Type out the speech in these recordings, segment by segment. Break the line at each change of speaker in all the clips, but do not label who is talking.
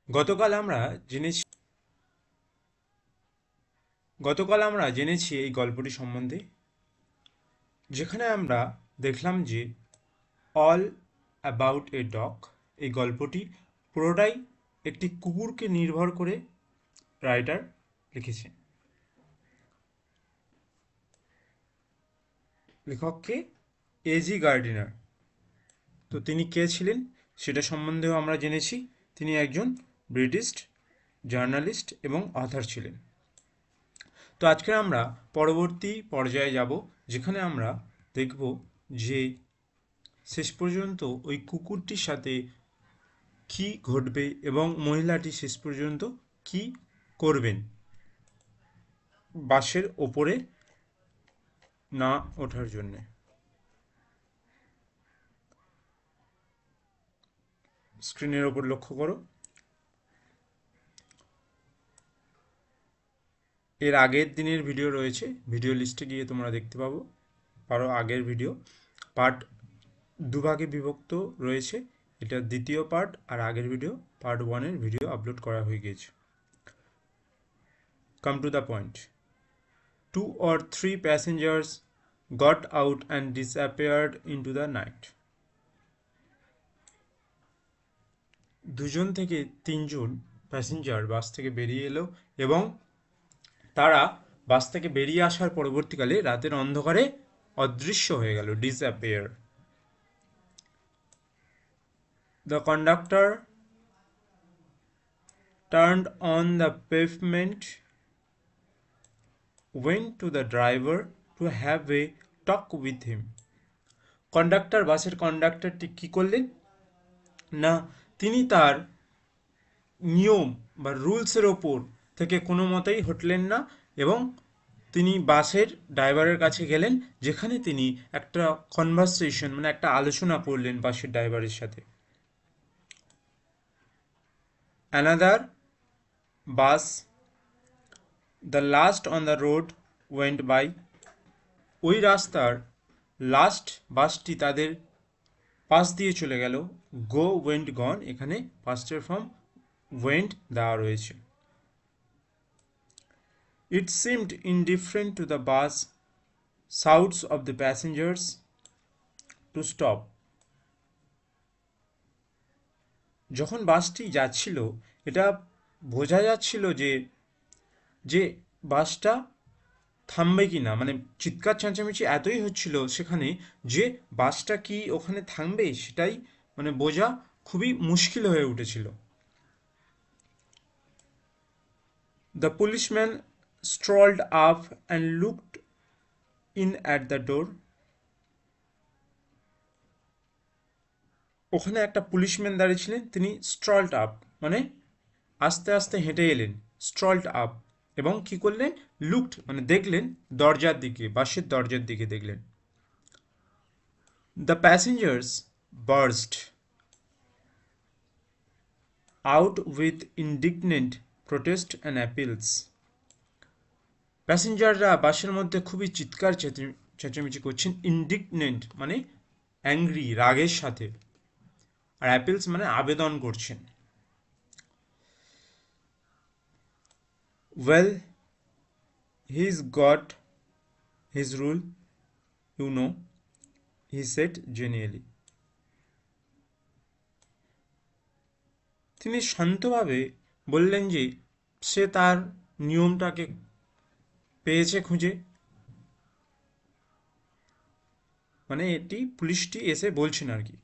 গতকাল আমরা জেনেছি গতকাল আমরা জেনেছি এই গল্পটি সম্বন্ধে, যেখানে আমরা দেখলাম যে অল অ্যাবাউট এ ডগ এই গল্পটি পুরোটাই একটি কুকুরকে নির্ভর করে রাইটার লিখেছেন। লেখককে এজি গার্ডিনার। তো তিনি কে ছিলেন সেটা সম্বন্ধেও আমরা জেনেছি। তিনি একজন ব্রিটিশ জার্নালিস্ট এবং অথর ছিলেন। তো আজকে আমরা পরবর্তী পর্যায়ে যাব, যেখানে আমরা দেখব যে শেষ পর্যন্ত ওই কুকুরটির সাথে কি ঘটবে এবং মহিলাটি শেষ পর্যন্ত কি করবেন বাসের ওপরে না ওঠার জন্যে। স্ক্রিনের ওপর লক্ষ্য করো। এর আগের দিনের ভিডিও রয়েছে, ভিডিও লিস্টে গিয়ে তোমরা দেখতে পারো আগের ভিডিও। পার্ট দুভাগে বিভক্ত রয়েছে, এটা দ্বিতীয় পার্ট, আর আগের ভিডিও পার্ট ওয়ানের ভিডিও আপলোড করা হয়ে গিয়েছে। Come to the point. 2 or 3 passengers got out and disappeared into the night. 2 থেকে 3 প্যাসেঞ্জার বাস থেকে বেরিয়ে এলো এবং তারা বাস থেকে বেরিয়ে আসার পরবর্তীকালে রাতের অন্ধকারে অদৃশ্য হয়ে গেল, disappear. The conductor turned on the pavement, went to the driver to have a talk with him. বাসের কন্ডাক্টরটি কি করলেন না, তিনি তার নিয়ম বা রুলসের ওপর থেকে কোনো মতেই হটলেন না এবং তিনি বাসের ড্রাইভারের কাছে গেলেন, যেখানে তিনি একটা কনভারসেশন মানে একটা আলোচনা করলেন বাসের ড্রাইভারের সাথে। Another bus, the last on the road, went by. ওই রাস্তার লাস্ট বাসটি তাদের পাশ দিয়ে চলে গেল। গো, ওয়েন্ট, গন, এখানে পাস্টের ফর্ম ওয়েন্ট দেওয়া রয়েছে। It seemed indifferent to the bus shouts of the passengers to stop. যখন বাসটি যাচ্ছিল, এটা বোঝা যাচ্ছিল যে যে বাসটা থামবে কি না, মানে চিৎকার চেঁচামেচি এতই হচ্ছিল সেখানে যে বাসটা কি ওখানে থামবে সেটাই মানে বোঝা খুবই মুশকিল হয়ে উঠেছিল। The policeman strolled up and looked in at the door. ওখানে একটা পুলিশম্যান দাঁড়িয়েছিলেন, তিনি স্ট্রলড আপ মানে আস্তে আস্তে হেঁটে এলেন, স্ট্রলড আপ, এবং কি করলেন, লুকড মানে দেখলেন দরজার দিকে, বাসের দরজার দিকে দেখলেন। The passengers burst out with indignant protest and appeals. প্যাসেঞ্জাররা বাসের মধ্যে খুবই চিৎকার চেঁচামেচি করছেন। ইন্ডিগনেন্ট মানে অ্যাংরি, রাগের সাথে, আর অ্যাপিলস মানে আবেদন করছেন। Well, he's got his rule, you know, he said genially. তিনি শান্তভাবে বললেন যে সে তার নিয়মটাকে পেয়েছে খুঁজে, মানে এটি পুলিশটি এসে বলছেন আর কি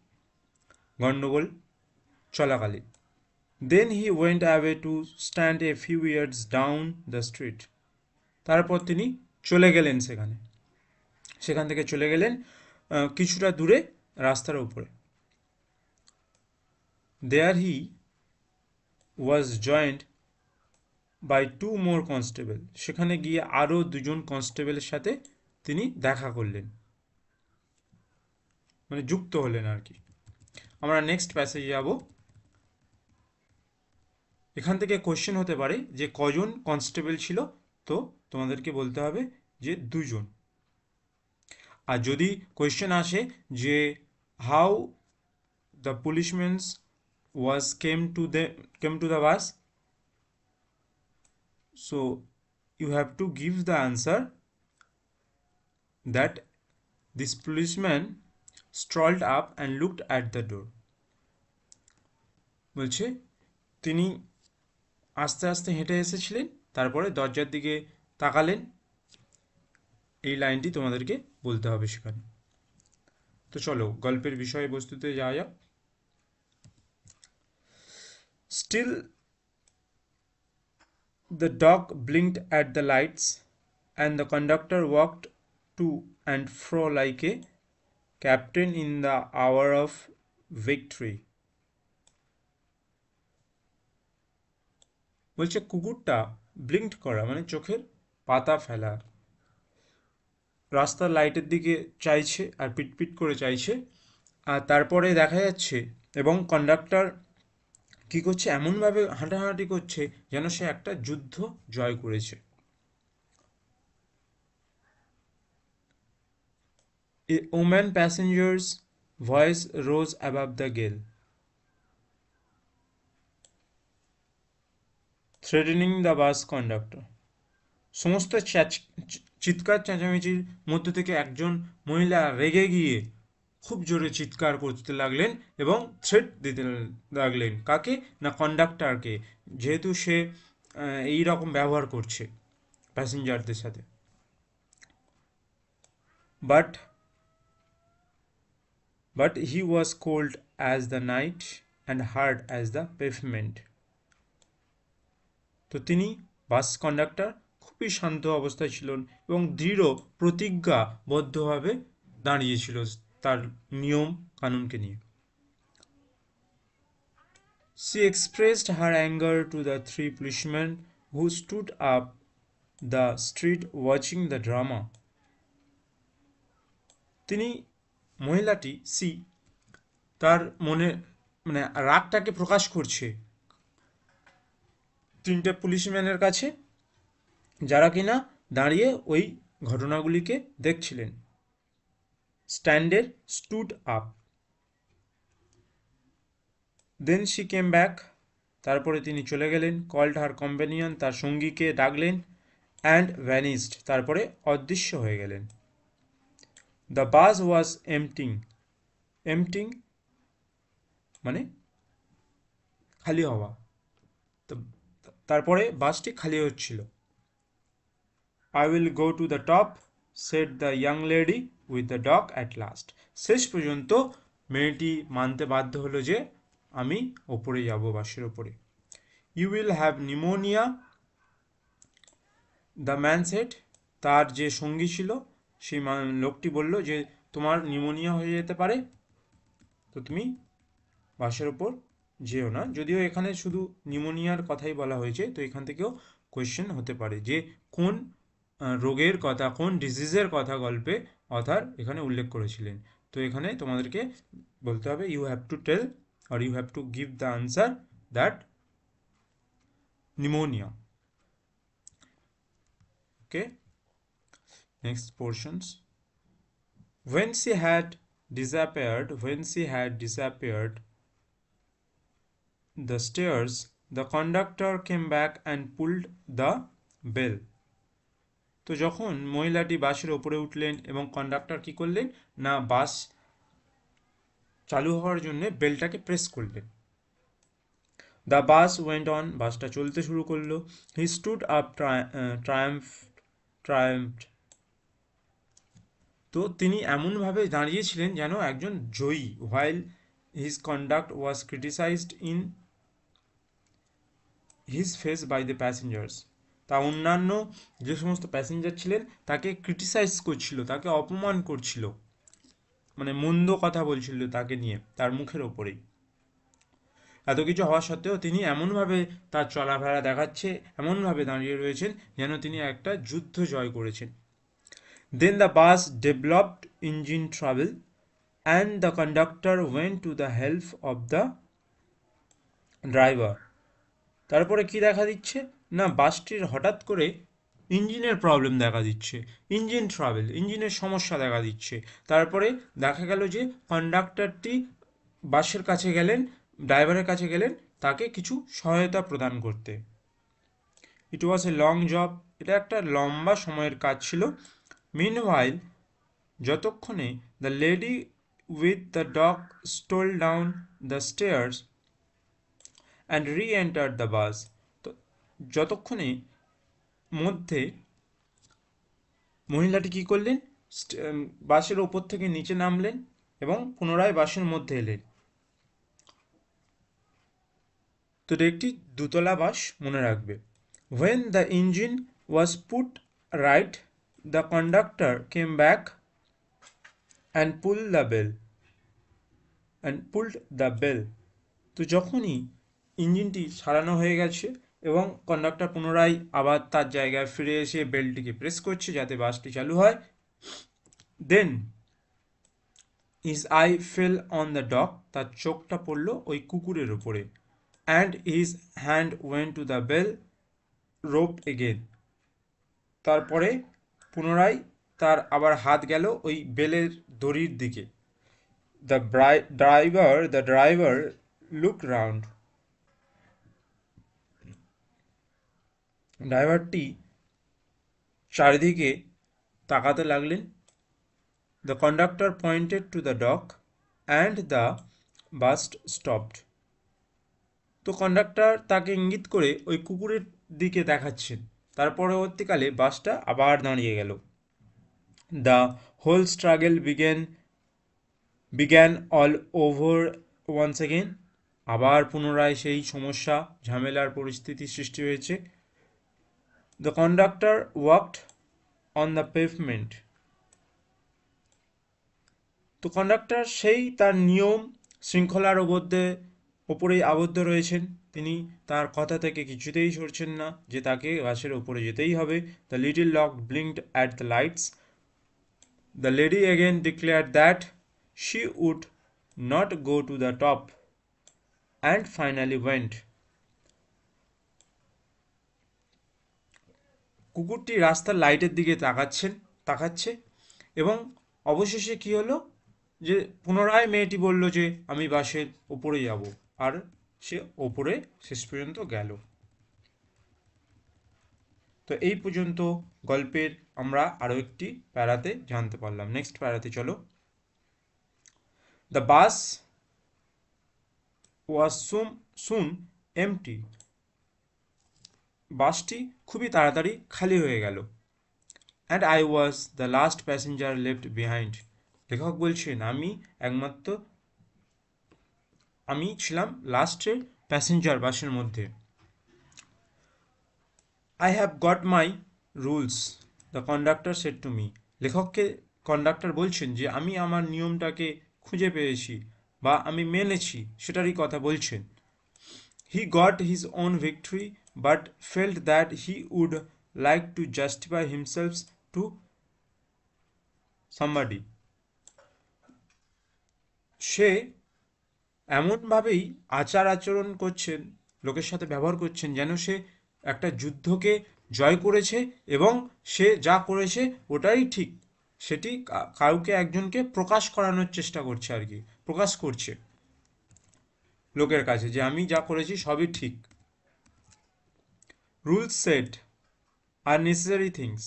গণ্ডগোল চলাকালীন। Then he went away to stand a few yards down the street. তারপর তিনি চলে গেলেন সেখান থেকে চলে গেলেন কিছুটা দূরে রাস্তার উপরে। দেয়ার হি ওয়াজ জয়েন্ড বাই 2 more কনস্টেবল। সেখানে গিয়ে আরও 2জন কনস্টেবলের সাথে তিনি দেখা করলেন, মানে যুক্ত হলেন আর কি। আমরা নেক্সট প্যাসেজে যাব। এখান থেকে কোয়েশ্চেন হতে পারে যে কজন কনস্টেবল ছিল, তো তোমাদেরকে বলতে হবে যে 2জন। আর যদি কোয়েশ্চেন আসে যে how the policemans came to the bus? So you have to give the answer that this policeman strolled up and looked at the door. বলছে তিনি আস্তে আস্তে হেঁটে এসেছিলেন, তারপরে দরজার দিকে তাকালেন। এই লাইনটি তোমাদেরকে বলতে হবে সেখানে। তো চলো গল্পের বিষয়বস্তুতে যাওয়া যাক। Still the dog blinked at the lights and the conductor walked to and fro like a captain in the hour of victory. বলছে কুকুরটা ব্লিঙ্কড করা মানে চোখের পাতা ফেলা, রাস্তার লাইটের দিকে চাইছে আর পিটপিট করে চাইছে। আর তারপরে দেখা যাচ্ছে এবং কন্ডাক্টর কী করছে, এমনভাবে হাঁটাহাঁটি করছে যেন সে একটা যুদ্ধ জয় করেছে। A woman passenger's voice rose above the gale, threatening the bus conductor. সমস্ত চিৎকার চেঁচামেচির মধ্যে থেকে একজন মহিলা রেগে গিয়ে খুব জোরে চিৎকার করতে লাগলেন এবং থ্রেট দিতে লাগলেন। কাকে? না কন্ডাক্টরকে, যেহেতু সে এই রকম ব্যবহার করছে প্যাসেঞ্জারদের সাথে। But he was cold as the night and hard as the pavement. তো তিনি বাস কন্ডাক্টর খুবই শান্ত অবস্থায় ছিলেন এবং দৃঢ় প্রতিজ্ঞাবদ্ধভাবে দাঁড়িয়েছিল তার নিয়ম কানুনকে নিয়ে। She expressed her anger to the three policemen who stood up the street watching the drama. তিনি মহিলাটি তার মনে মানে রাগটাকে প্রকাশ করছে তিনটে পুলিশম্যানের কাছে, যারা কিনা দাঁড়িয়ে ওই ঘটনাগুলিকে দেখছিলেন। স্ট্যান্ডের stood up, then she came back, তারপরে তিনি চলে গেলেন। কল্ড হার কম্প্যানিয়ন, তার সঙ্গীকে ডাকলেন। অ্যান্ড ভ্যানিসড, তারপরে অদৃশ্য হয়ে গেলেন। দ্য বাস ওয়াজ এমটিং মানে খালি হওয়া, তো তারপরে বাসটি খালি হচ্ছিল। I will go to the top, said the young lady with the dog at last. শেষ পর্যন্ত মেয়েটি মানতে বাধ্য হলো যে আমি ওপরে যাব, বাসের ওপরে। You will have pneumonia, the man said. তার যে সঙ্গী ছিল সেই লোকটি বলল যে তোমার নিউমোনিয়া হয়ে যেতে পারে, তো তুমি বাসের ওপর যেও না। যদিও এখানে শুধু নিউমোনিয়ার কথাই বলা হয়েছে, তো এখান থেকেও কোয়েশ্চেন হতে পারে যে কোন রোগের কথা, কোন ডিজিজের কথা গল্পে অথার এখানে উল্লেখ করেছিলেন। তো এখানে তোমাদেরকে বলতে হবে you have to tell or you have to give the answer that pneumonia. Okay, next portions. When she had disappeared the stairs, the conductor came back and pulled the bell. তো যখন মহিলাটি বাসের ওপরে উঠলেন এবং কন্ডাক্টর কি করলেন না বাস চালু হওয়ার জন্য বেলটাকে প্রেস করলেন। দ্য বাস ওয়েন্ট অন, বাসটা চলতে শুরু করলো। হি স্টুড আপ ট্রায়াম্ফড, তো তিনি এমনভাবে দাঁড়িয়েছিলেন যেন একজন জয়ী। While his conduct was criticised in his face by the passengers, তা অন্যান্য যে সমস্ত প্যাসেঞ্জার ছিলেন তাকে ক্রিটিসাইজ করছিল, তাকে অপমান করছিল, মানে মন্দ কথা বলছিল তাকে নিয়ে তার মুখের ওপরেই। এত কিছু হওয়া সত্ত্বেও তিনি এমনভাবে তার চলাফেরা দেখাচ্ছে, এমনভাবে দাঁড়িয়ে রয়েছেন যেন তিনি একটা যুদ্ধ জয় করেছেন। Then the bus developed engine trouble and the conductor went to the help of the driver. তারপরে কি দেখা দিচ্ছে না বাসটির হঠাৎ করে ইঞ্জিনের প্রবলেম দেখা দিচ্ছে, ইঞ্জিন ট্রাভেল, ইঞ্জিনের সমস্যা দেখা দিচ্ছে। তারপরে দেখা গেল যে কন্ডাক্টরটি বাসের কাছে গেলেন, ড্রাইভারের কাছে গেলেন তাকে কিছু সহায়তা প্রদান করতে। ইট ওয়াজ এ লং জব, এটা একটা লম্বা সময়ের কাজ ছিল। মিনওয়াইল, যতক্ষণে the lady with the dog stole down the stairs and রি এন্টার দ্য বাস, তো যতক্ষণে মধ্যে মহিলাটি কী করলেন, বাসের ওপর থেকে নিচে নামলেন এবং পুনরায় বাসের মধ্যে এলেন। তো এটা একটি দুতলা বাস, মনে রাখবে। When the engine was put right, the conductor came back and pulled the bell. তো যখনই ইঞ্জিনটি সারানো হয়ে গেছে এবং কন্ডাক্টর পুনরায় আবার তার জায়গায় ফিরে এসে বেলটিকে প্রেস করছে যাতে বাসটি চালু হয়, দেন his eye fell on the dog, তার চোখটা পড়লো ওই কুকুরের ওপরে, and his hand went to the bell rope again, তারপরে পুনরায় তার আবার হাত গেল ওই বেলের দড়ির দিকে। The driver looked round, ড্রাইভারটি চারিদিকে তাকাতে লাগলেন। The conductor pointed to the dog and the bus stopped. তো কন্ডাক্টর তাকে ইঙ্গিত করে ওই কুকুরের দিকে দেখাচ্ছেন। তার পরবর্তীকালে বাসটা আবার দাঁড়িয়ে গেল। The whole struggle began all over once again. আবার পুনরায় সেই সমস্যা ঝামেলার পরিস্থিতি সৃষ্টি হয়েছে। The conductor walked on the pavement. তো কন্ডাক্টর সেই তার নিয়ম শৃঙ্খলার ওপরেই আবদ্ধ রয়েছেন। তিনি তার কথা থেকে কিছুতেই সরছেন না যে তাকে বাসের ওপরে যেতেই হবে। The little dog blinked at the lights. The lady again declared that she would not go to the top, and finally went. কুকুরটি রাস্তার লাইটের দিকে তাকাচ্ছে এবং অবশেষে কি হলো, যে পুনরায় মেয়েটি বলল যে আমি বাসের ওপরে যাব, আর সে ওপরে শেষ পর্যন্ত গেল। তো এই পর্যন্ত গল্পের আমরা আরও একটি প্যারাতে জানতে পারলাম। নেক্সট প্যারাতে চলো। The bus was soon MT, বাসটি খুবই তাড়াতাড়ি খালি হয়ে গেল। And I was the last passenger left behind, লেখক বলছেন আমি ছিলাম লাস্টের প্যাসেঞ্জার বাসের মধ্যে। I have got my rules, the conductor said to me. লেখককে কন্ডাক্টর বলছেন যে আমি আমার নিয়মটাকে খুঁজে পেয়েছি বা আমি মেনেছি, সেটারই কথা বলছেন। He got his own victory but felt that he would like to justify himself to somebody. সে এমনভাবেই আচরণ করছেন, লোকের সাথে ব্যবহার করছেন যেন সে একটা যুদ্ধকে জয় করেছে এবং সে যা করেছে ওটাই ঠিক, সেটি কাউকে একজনকে প্রকাশ করানোর চেষ্টা করছে, আর কি প্রকাশ করছে লোকের কাছে যে আমি যা করেছি সবই ঠিক। Rules set are necessary things,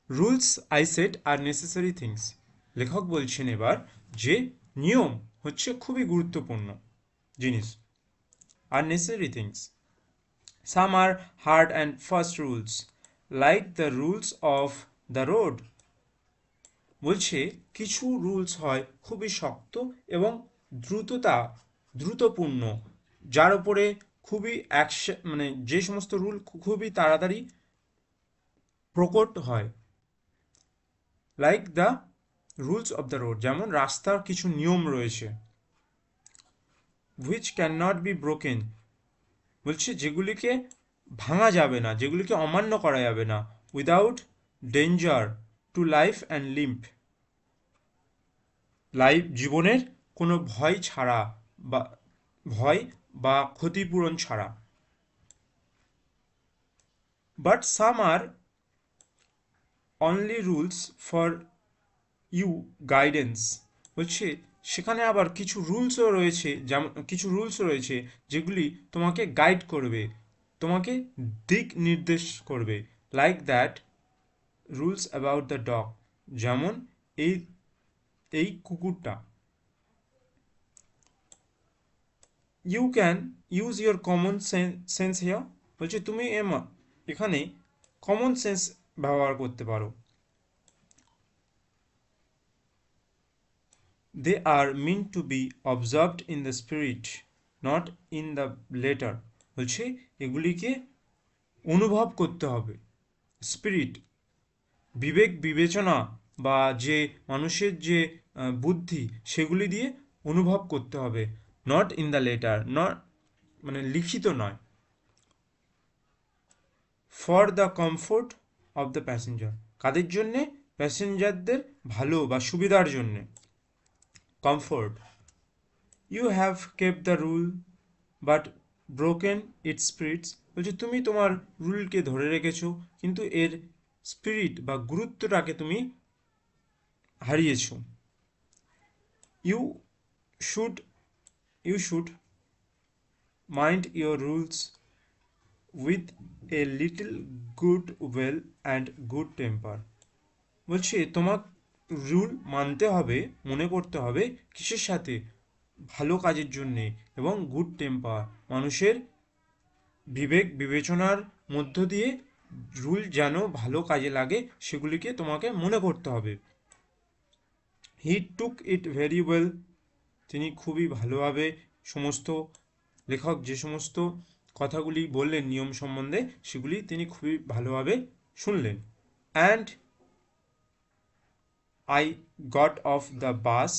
rules I set are necessary things. লেখক বলছেন এবার যে নিয়ম হচ্ছে খুবই গুরুত্বপূর্ণ জিনিস। Are necessary things, some are hard and fast rules like the rules of the road. বলছে কিছু রুলস হয় খুবই শক্ত এবং দ্রুতপূর্ণ, যার উপরে খুবই যে সমস্ত রুল খুবই তাড়াতাড়ি প্রকট হয়। Like the rules of the road, যেমন রাস্তার কিছু নিয়ম রয়েছে। Which can not be broken, বলছে যেগুলিকে ভাঙা যাবে না, যেগুলিকে অমান্য করা যাবে না। Without danger to life and limb, জীবনের কোনো ভয় বা ক্ষতিপূরণ ছাড়া। But some are only rules for you guidance, বলছে সেখানে আবার কিছু রুলসও রয়েছে, যেমন কিছু রুলস রয়েছে যেগুলি তোমাকে গাইড করবে, তোমাকে দিক নির্দেশ করবে। Like that rules about the dog, যেমন এই এই কুকুরটা। You can use your common sense here, বলছে তুমি এখানে কমন সেন্স ব্যবহার করতে পারো। They are mean to be observed in the spirit not in the letter, বলছে এগুলিকে অনুভব করতে হবে। স্পিরিট, বিবেক বিবেচনা বা যে মানুষের যে বুদ্ধি, সেগুলি দিয়ে অনুভব করতে হবে। Not in the letter, not মানে লিখিত নয়। For the comfort of the passenger, কাদের জন্যে? প্যাসেঞ্জারদের ভালো বা সুবিধার জন্যে। Comfort, you have kept the rule but broken its spirits, বলছে তুমি তোমার রুলকে ধরে রেখেছো কিন্তু এর স্পিরিট বা গুরুত্বটাকে তুমি হারিয়েছো। You should you should mind your rules with a little good will and good temper, বলছে তোমার রুল মানতে হবে, মনে করতে হবে কিসের সাথে? ভালো কাজের জন্যে এবং গুড টেম্পার, মানুষের বিবেক বিবেচনার মধ্য দিয়ে রুল যেন ভালো কাজে লাগে সেগুলিকে তোমাকে মনে করতে হবে। হি টুক ইট ভেরি ওয়েল, তিনি খুবই ভালোভাবে সমস্ত লেখক যে সমস্ত কথাগুলি বললেন নিয়ম সম্বন্ধে সেগুলি তিনি খুবই ভালোভাবে শুনলেন। And I got off the bus,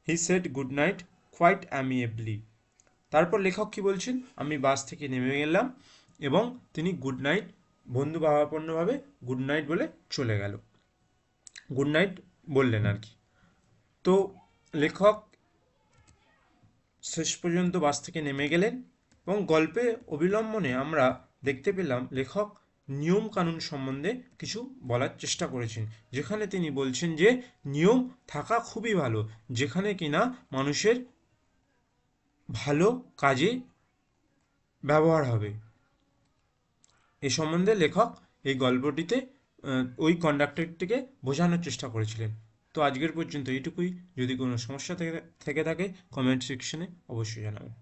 he said good night quite amiably, তারপর লেখক কি বলছেন? আমি বাস থেকে নেমে গেলাম এবং তিনি গুড নাইট বন্ধুভাবাপন্নভাবে গুড নাইট বলে চলে গেল, গুড নাইট বললেন আর কি। তো লেখক শেষ পর্যন্ত বাস থেকে নেমে গেলেন এবং গল্পে অবিলম্বনে আমরা দেখতে পেলাম লেখক নিয়ম কানুন সম্বন্ধে কিছু বলার চেষ্টা করেছেন, যেখানে তিনি বলছেন যে নিয়ম থাকা খুবই ভালো, যেখানে কিনা মানুষের ভালো কাজে ব্যবহার হবে। এ সম্বন্ধে লেখক এই গল্পটিতে ওই কন্ডাক্টরটিকে বোঝানোর চেষ্টা করেছিলেন। তো আজকের পর্যন্ত এইটুকুই। যদি কোনো সমস্যা থেকে থাকে কমেন্ট সেকশনে অবশ্যই জানাবেন।